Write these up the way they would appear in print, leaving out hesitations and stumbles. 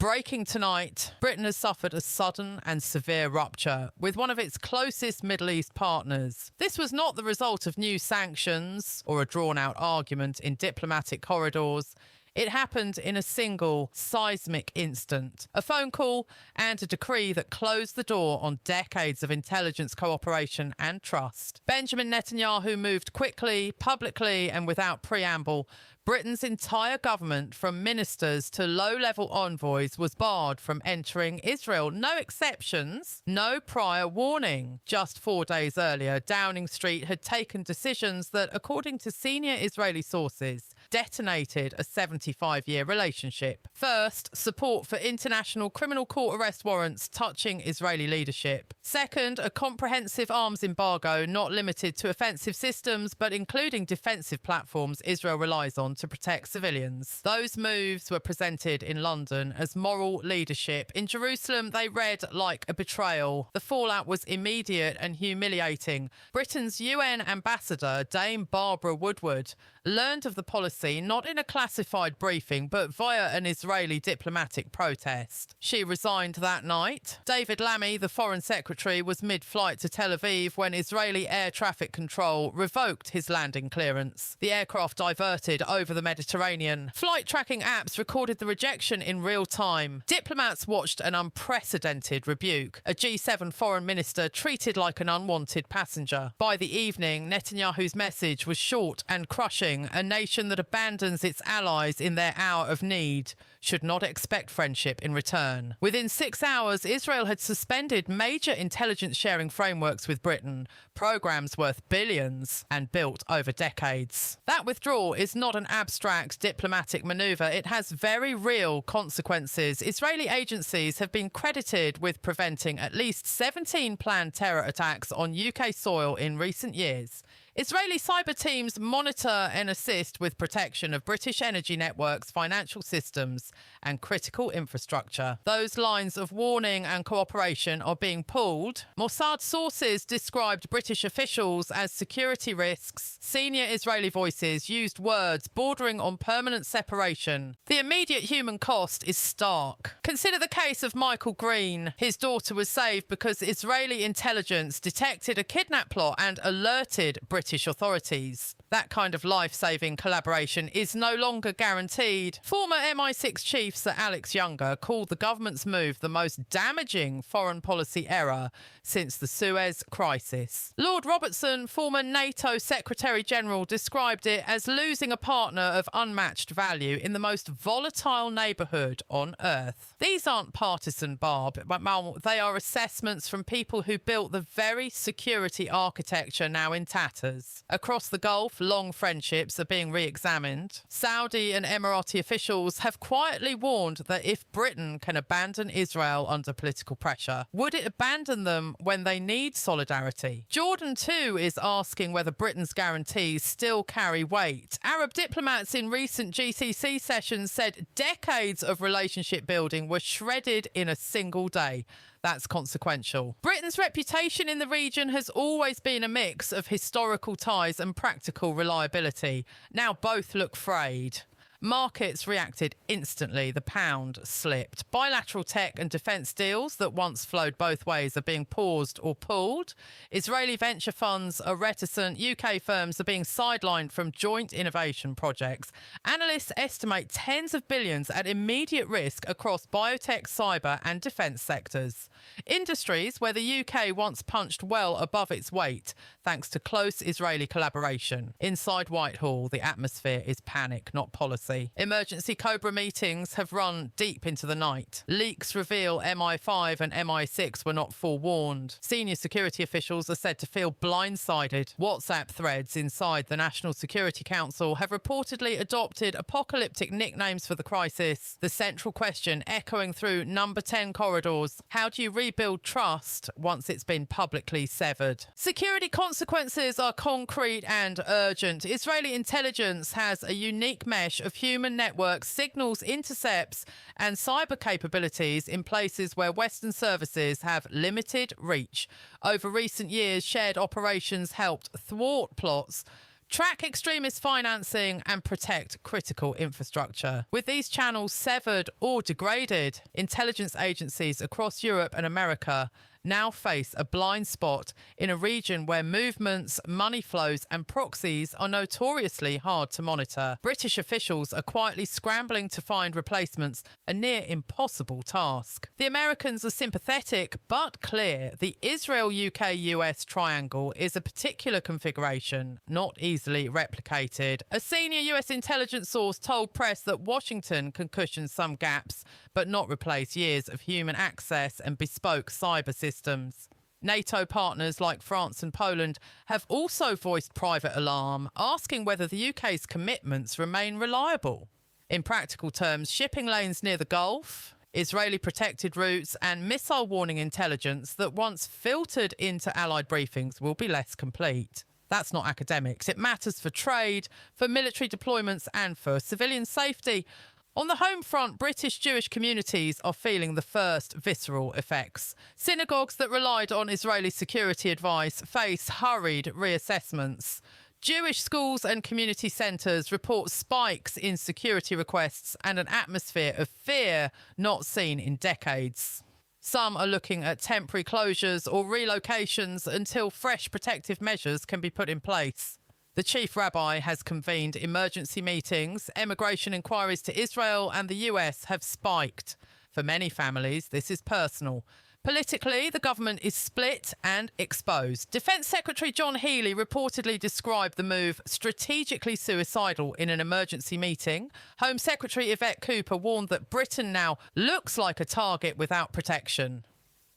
Breaking tonight, Britain has suffered a sudden and severe rupture with one of its closest Middle East partners. This was not the result of new sanctions or a drawn-out argument in diplomatic corridors. It happened in a single seismic instant. A phone call and a decree that closed the door on decades of intelligence cooperation and trust. Benjamin Netanyahu moved quickly, publicly, and without preamble. Britain's entire government, from ministers to low-level envoys, was barred from entering Israel. No exceptions, no prior warning. Just 4 days earlier, Downing Street had taken decisions that, according to senior Israeli sources, detonated a 75-year relationship. First, support for international criminal court arrest warrants touching Israeli leadership. Second, a comprehensive arms embargo not limited to offensive systems but including defensive platforms Israel relies on to protect civilians. Those moves were presented in London as moral leadership. In Jerusalem, they read like a betrayal. The fallout was immediate and humiliating. Britain's UN ambassador, Dame Barbara Woodward, learned of the policy not in a classified briefing but via an Israeli diplomatic protest. She resigned that night. David Lammy, the foreign secretary, was mid-flight to Tel Aviv when Israeli air traffic control revoked his landing clearance. The aircraft diverted over the Mediterranean. Flight tracking apps recorded the rejection in real time. Diplomats watched an unprecedented rebuke. A G7 foreign minister treated like an unwanted passenger. By the evening, Netanyahu's message was short and crushing. A nation that abandons its allies in their hour of need should not expect friendship in return. Within 6 hours, Israel had suspended major intelligence sharing frameworks with Britain, programs worth billions and built over decades. That withdrawal is not an abstract diplomatic maneuver. It has very real consequences. Israeli agencies have been credited with preventing at least 17 planned terror attacks on UK soil in recent years. Israeli cyber teams monitor and assist with protection of British energy networks, financial systems, and critical infrastructure. Those lines of warning and cooperation are being pulled. Mossad sources described British officials as security risks. Senior Israeli voices used words bordering on permanent separation. The immediate human cost is stark. Consider the case of Michael Green. His daughter was saved because Israeli intelligence detected a kidnap plot and alerted British authorities. That kind of life-saving collaboration is no longer guaranteed. Former MI6 chief Sir Alex Younger called the government's move the most damaging foreign policy error since the Suez Crisis. Lord Robertson, former NATO Secretary-General, described it as losing a partner of unmatched value in the most volatile neighbourhood on Earth. These aren't partisan, Barb, but they are assessments from people who built the very security architecture now in tatters. Across the Gulf, long friendships are being re-examined. Saudi and Emirati officials have quietly warned that if Britain can abandon Israel under political pressure, would it abandon them when they need solidarity? Jordan, too, is asking whether Britain's guarantees still carry weight. Arab diplomats in recent GCC sessions said decades of relationship building were shredded in a single day. That's consequential. Britain's reputation in the region has always been a mix of historical ties and practical reliability. Now both look frayed. Markets reacted instantly. The pound slipped. Bilateral tech and defence deals that once flowed both ways are being paused or pulled. Israeli venture funds are reticent. UK firms are being sidelined from joint innovation projects. Analysts estimate tens of billions at immediate risk across biotech, cyber and defence sectors. Industries where the UK once punched well above its weight thanks to close Israeli collaboration. Inside Whitehall, the atmosphere is panic, not policy. Emergency Cobra meetings have run deep into the night. Leaks reveal MI5 and MI6 were not forewarned. Senior security officials are said to feel blindsided. WhatsApp threads inside the National Security Council have reportedly adopted apocalyptic nicknames for the crisis. The central question echoing through number 10 corridors: how do you rebuild trust once it's been publicly severed? Security consequences are concrete and urgent. Israeli intelligence has a unique mesh of human networks, signals, intercepts and cyber capabilities in places where Western services have limited reach. Over recent years, shared operations helped thwart plots, track extremist financing and protect critical infrastructure. With these channels severed or degraded, intelligence agencies across Europe and America now face a blind spot in a region where movements, money flows and proxies are notoriously hard to monitor. British officials are quietly scrambling to find replacements, a near impossible task. The Americans are sympathetic but clear. The Israel-UK-US triangle is a particular configuration, not easily replicated. A senior US intelligence source told press that Washington can cushion some gaps but not replace years of human access and bespoke cyber systems. NATO partners like France and Poland have also voiced private alarm, asking whether the UK's commitments remain reliable. In practical terms, shipping lanes near the Gulf, Israeli protected routes and missile warning intelligence that once filtered into Allied briefings will be less complete. That's not academics. It matters for trade, for military deployments and for civilian safety. On the home front, British Jewish communities are feeling the first visceral effects. Synagogues that relied on Israeli security advice face hurried reassessments. Jewish schools and community centres report spikes in security requests and an atmosphere of fear not seen in decades. Some are looking at temporary closures or relocations until fresh protective measures can be put in place. The chief rabbi has convened emergency meetings. Emigration inquiries to Israel and the US have spiked. For many families, this is personal. Politically, the government is split and exposed. Defence Secretary John Healey reportedly described the move strategically suicidal in an emergency meeting. Home Secretary Yvette Cooper warned that Britain now looks like a target without protection.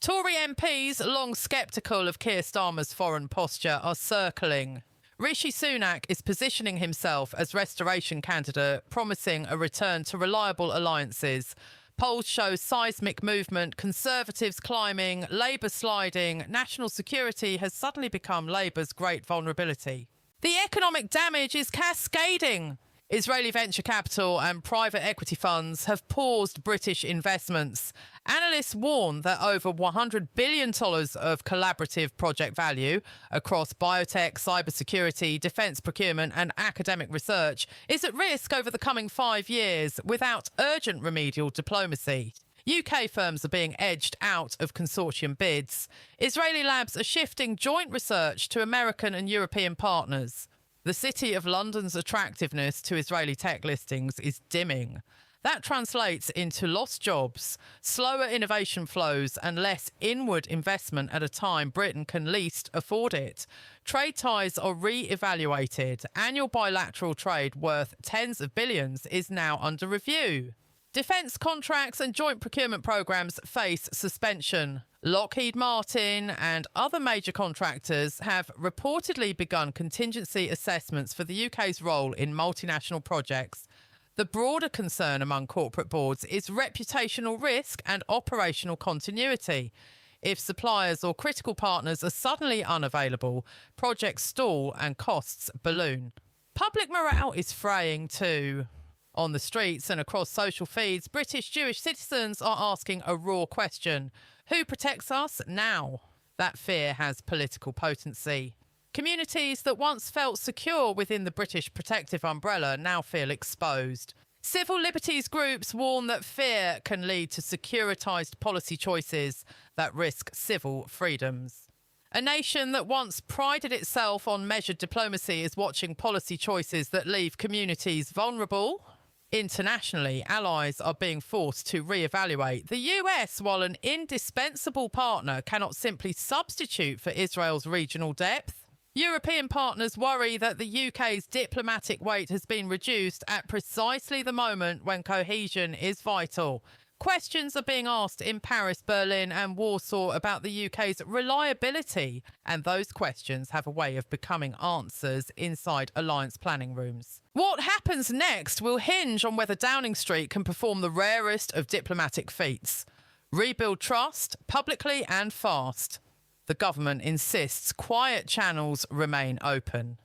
Tory MPs, long sceptical of Keir Starmer's foreign posture, are circling. Rishi Sunak is positioning himself as restoration candidate, promising a return to reliable alliances. Polls show seismic movement, Conservatives climbing, Labour sliding. National security has suddenly become Labour's great vulnerability. The economic damage is cascading. Israeli venture capital and private equity funds have paused British investments. Analysts warn that over $100 billion of collaborative project value across biotech, cybersecurity, defence procurement and academic research is at risk over the coming 5 years without urgent remedial diplomacy. UK firms are being edged out of consortium bids. Israeli labs are shifting joint research to American and European partners. The City of London's attractiveness to Israeli tech listings is dimming. That translates into lost jobs, slower innovation flows and less inward investment at a time Britain can least afford it. Trade ties are re-evaluated. Annual bilateral trade worth tens of billions is now under review. Defence contracts and joint procurement programmes face suspension. Lockheed Martin and other major contractors have reportedly begun contingency assessments for the UK's role in multinational projects. The broader concern among corporate boards is reputational risk and operational continuity. If suppliers or critical partners are suddenly unavailable, projects stall and costs balloon. Public morale is fraying too. On the streets and across social feeds, British Jewish citizens are asking a raw question. Who protects us now? That fear has political potency. Communities that once felt secure within the British protective umbrella now feel exposed. Civil liberties groups warn that fear can lead to securitised policy choices that risk civil freedoms. A nation that once prided itself on measured diplomacy is watching policy choices that leave communities vulnerable. Internationally, allies are being forced to re-evaluate. The US, while an indispensable partner, cannot simply substitute for Israel's regional depth. European partners worry that the UK's diplomatic weight has been reduced at precisely the moment when cohesion is vital. Questions are being asked in Paris, Berlin and Warsaw about the UK's reliability, and those questions have a way of becoming answers inside alliance planning rooms. What happens next will hinge on whether Downing Street can perform the rarest of diplomatic feats: rebuild trust, publicly and fast. The government insists quiet channels remain open.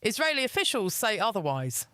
Israeli officials say otherwise.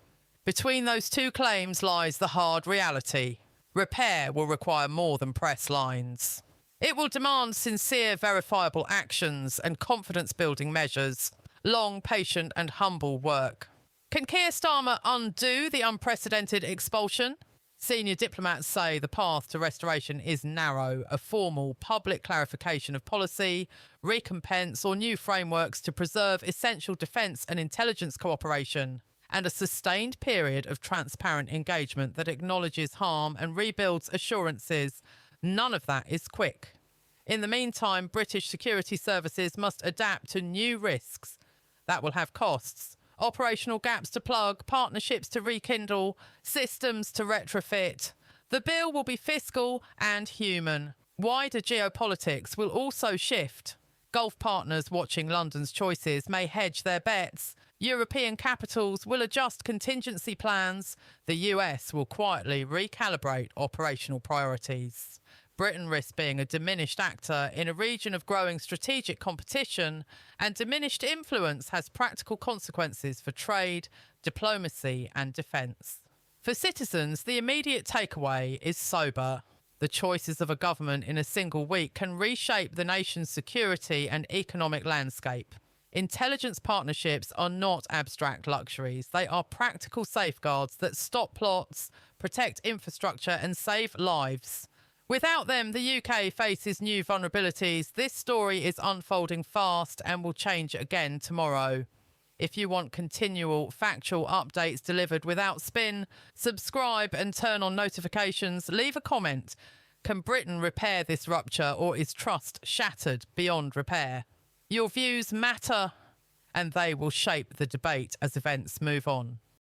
Between those two claims lies the hard reality. Repair will require more than press lines. It will demand sincere, verifiable actions and confidence-building measures. long, patient and humble work. Can Keir Starmer undo the unprecedented expulsion? Senior diplomats say the path to restoration is narrow. A formal public clarification of policy, recompense or new frameworks to preserve essential defence and intelligence cooperation, and a sustained period of transparent engagement that acknowledges harm and rebuilds assurances. None of that is quick. In the meantime, British security services must adapt to new risks. That will have costs. Operational gaps to plug, partnerships to rekindle, systems to retrofit. The bill will be fiscal and human. Wider geopolitics will also shift. Gulf partners watching London's choices may hedge their bets. European capitals will adjust contingency plans. The US will quietly recalibrate operational priorities. Britain risks being a diminished actor in a region of growing strategic competition, and diminished influence has practical consequences for trade, diplomacy and defence. For citizens, the immediate takeaway is sober. The choices of a government in a single week can reshape the nation's security and economic landscape. Intelligence partnerships are not abstract luxuries. They are practical safeguards that stop plots, protect infrastructure and save lives. Without them, the UK faces new vulnerabilities. This story is unfolding fast and will change again tomorrow. If you want continual factual updates delivered without spin, subscribe and turn on notifications. Leave a comment. Can Britain repair this rupture, or is trust shattered beyond repair? Your views matter, and they will shape the debate as events move on.